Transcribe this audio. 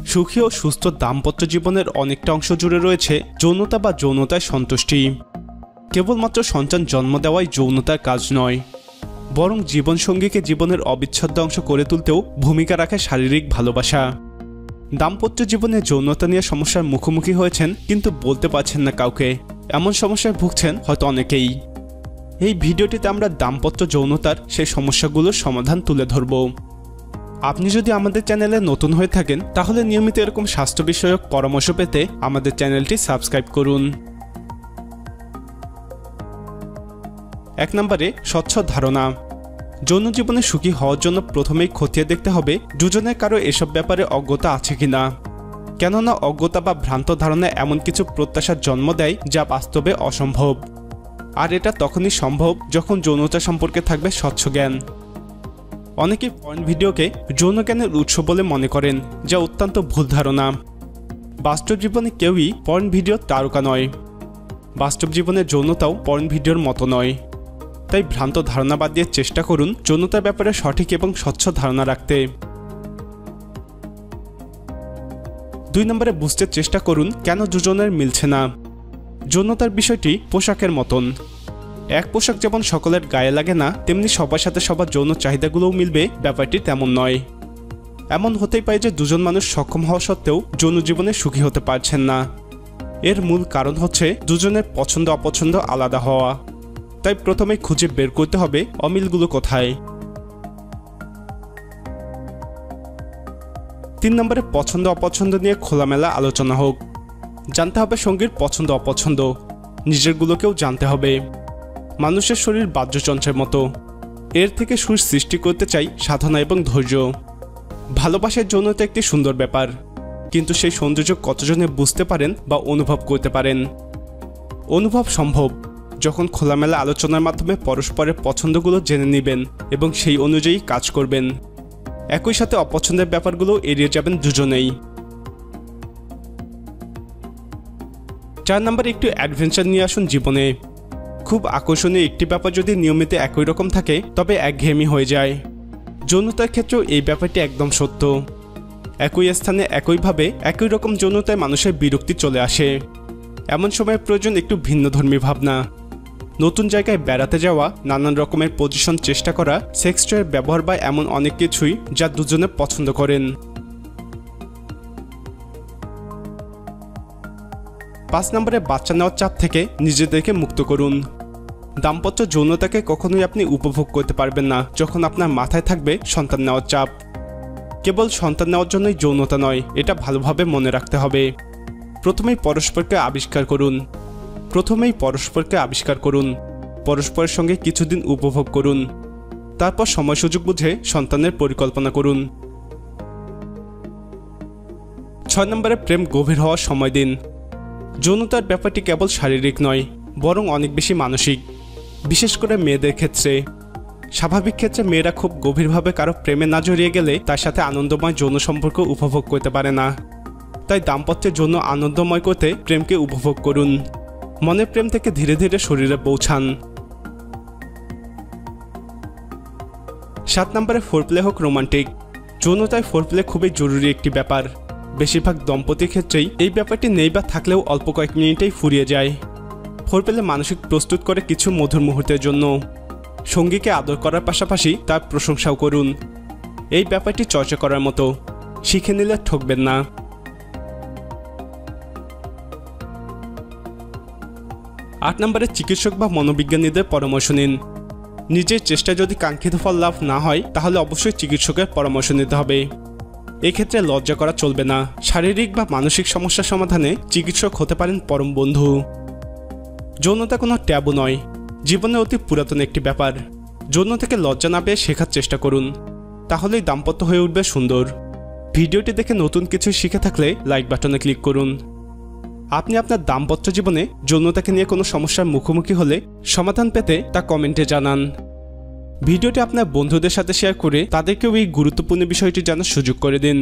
সুখী ও সুস্থ দাম্পত্য জীবনের অনেকটা অংশ জুড়ে রয়েছে যৌনতা বা যৌনতায় সন্তুষ্টি। কেবলমাত্র সন্তান জন্ম দেওয়াই যৌনতার কাজ নয়, বরং জীবনসঙ্গীকে জীবনের অবিচ্ছেদ্য অংশ করে তুলতেও ভূমিকা রাখে শারীরিক ভালোবাসা। দাম্পত্য জীবনে যৌনতা নিয়ে সমস্যার মুখোমুখি হয়েছেন কিন্তু বলতে পারছেন না কাউকে, এমন সমস্যায় ভুগছেন হয়তো অনেকেই। এই ভিডিওটিতে আমরা দাম্পত্য যৌনতার সেই সমস্যাগুলোর সমাধান তুলে ধরব। আপনি যদি আমাদের চ্যানেলে নতুন হয়ে থাকেন তাহলে নিয়মিত এরকম স্বাস্থ্য বিষয়ক পরামর্শ পেতে আমাদের চ্যানেলটি সাবস্ক্রাইব করুন। 1 নম্বরে স্বচ্ছ ধারণা। যৌন জীবনে সুখী হওয়ার জন্য প্রথমেই খতিয়ে দেখতে হবে দুজনের কারো এসব ব্যাপারে অজ্ঞতা আছে কিনা। কেননা অজ্ঞতা বা ভ্রান্ত ধারণা এমন কিছু প্রত্যাশার জন্ম দেয় যা বাস্তবে অসম্ভব। আর এটা তখনই সম্ভব যখন যৌনতা সম্পর্কে থাকবে স্বচ্ছ জ্ঞান। অনেকেই পর্ন ভিডিওকে যৌন জ্ঞানের উৎস বলে মনে করেন, যা অত্যন্ত ভুল ধারণা। বাস্তব জীবনে কেউই পর্ন ভিডিওর তারকা নয়। বাস্তব জীবনের যৌনতাও পর্ন ভিডিওর মতো নয়। তাই ভ্রান্ত ধারণা বাদ দিয়ে চেষ্টা করুন যৌনতার ব্যাপারে সঠিক এবং স্বচ্ছ ধারণা রাখতে। 2 নম্বরে বুঝতে চেষ্টা করুন কেন দুজনের মিলছে না। যৌনতার বিষয়টি পোশাকের মতন। এক পোশাক যেমন সকলের গায়ে লাগে না, তেমনি সবার সাথে সবার যৌন চাহিদাগুলোও মিলবে ব্যাপারটি তেমন নয়। এমন হতেই পারে যে দুজন মানুষ সক্ষম হওয়া সত্ত্বেও যৌন জীবনে সুখী হতে পারছেন না। এর মূল কারণ হচ্ছে দুজনের পছন্দ অপছন্দ আলাদা হওয়া। তাই প্রথমে খুঁজে বের করতে হবে অমিলগুলো কোথায়। 3 নম্বরে পছন্দ অপছন্দ নিয়ে খোলামেলা আলোচনা হোক। জানতে হবে সঙ্গীর পছন্দ অপছন্দ, নিজেরগুলোকেও জানতে হবে। মানুষের শরীর বাদ্যযন্ত্রের মতো, এর থেকে সুর সৃষ্টি করতে চাই সাধনা এবং ধৈর্য। ভালোবাসার যৌনতা একটি সুন্দর ব্যাপার, কিন্তু সেই সৌন্দর্য কতজনে বুঝতে পারেন বা অনুভব করতে পারেন। অনুভব সম্ভব যখন খোলামেলা আলোচনার মাধ্যমে পরস্পরের পছন্দগুলো জেনে নেবেন এবং সেই অনুযায়ী কাজ করবেন। একই সাথে অপছন্দের ব্যাপারগুলো এড়িয়ে যাবেন দুজনেই। 4 নম্বরে একটু অ্যাডভেঞ্চার নিয়ে আসুন জীবনে। খুব আকর্ষণীয় একটি ব্যাপার যদি নিয়মিত একই রকম থাকে তবে একঘেয়েমি হয়ে যায়। যৌনতার ক্ষেত্রেও এই ব্যাপারটি একদম সত্য। একই স্থানে একইভাবে একই রকম যৌনতায় মানুষের বিরক্তি চলে আসে। এমন সময় প্রয়োজন একটু ভিন্নধর্মী ভাবনা। নতুন জায়গায় বেড়াতে যাওয়া, নানান রকমের পজিশন চেষ্টা করা, সেক্স টয়ের ব্যবহার বা এমন অনেক কিছুই যা দুজনে পছন্দ করেন। 5 নম্বরে বাচ্চা নেওয়ার চাপ থেকে নিজেদেরকে মুক্ত করুন। দাম্পত্য যৌনতাকে কখনোই আপনি উপভোগ করতে পারবেন না যখন আপনার মাথায় থাকবে সন্তান নেওয়ার চাপ। কেবল সন্তান নেওয়ার জন্যই যৌনতা নয়, এটা ভালোভাবে মনে রাখতে হবে। প্রথমেই পরস্পরকে আবিষ্কার করুন। পরস্পরের সঙ্গে কিছুদিন উপভোগ করুন। তারপর সময় সুযোগ বুঝে সন্তানের পরিকল্পনা করুন। 6 নম্বরে প্রেম গভীর হওয়ার সময় দিন। যৌনতার ব্যাপারটি কেবল শারীরিক নয়, বরং অনেক বেশি মানসিক, বিশেষ করে মেয়েদের ক্ষেত্রে। স্বাভাবিক ক্ষেত্রে মেয়েরা খুব গভীরভাবে কারো প্রেমে না জড়িয়ে গেলে তার সাথে আনন্দময় যৌন সম্পর্ক উপভোগ করতে পারে না। তাই দাম্পত্যের জন্য আনন্দময় করতে প্রেমকে উপভোগ করুন। মনের প্রেম থেকে ধীরে ধীরে শরীরে পৌঁছান। 7 নম্বরে ফোরপ্লে হোক রোমান্টিক। যৌনতায় ফোরপ্লে খুবই জরুরি একটি ব্যাপার। বেশিরভাগ দম্পতির ক্ষেত্রেই এই ব্যাপারটি নেই বা থাকলেও অল্প কয়েক মিনিটেই ফুরিয়ে যায়। ফোরপ্লে মানসিক প্রস্তুত করে কিছু মধুর মুহূর্তের জন্য। সঙ্গীকে আদর করার পাশাপাশি তার প্রশংসাও করুন। এই ব্যাপারটি চর্চা করার মতো, শিখে নিলে ঠকবেন না। 8 নম্বরে চিকিৎসক বা মনোবিজ্ঞানীদের পরামর্শ নিন। নিজের চেষ্টায় যদি কাঙ্ক্ষিত ফল লাভ না হয় তাহলে অবশ্যই চিকিৎসকের পরামর্শ নিতে হবে। এক্ষেত্রে লজ্জা করা চলবে না। শারীরিক বা মানসিক সমস্যার সমাধানে চিকিৎসক হতে পারেন পরম বন্ধু। যৌনতা কোনো ট্যাবু নয়, জীবনে অতি পুরাতন একটি ব্যাপার। যৌন থেকে লজ্জা না পেয়ে শেখার চেষ্টা করুন, তাহলেই দাম্পত্য হয়ে উঠবে সুন্দর। ভিডিওটি দেখে নতুন কিছু শিখে থাকলে লাইক বাটনে ক্লিক করুন। আপনি আপনার দাম্পত্য জীবনে যৌনতাকে নিয়ে কোনো সমস্যার মুখোমুখি হলে সমাধান পেতে তা কমেন্টে জানান। ভিডিওটি আপনার বন্ধুদের সাথে শেয়ার করে তাদেরকেও এই গুরুত্বপূর্ণ বিষয়টি জানার সুযোগ করে দিন।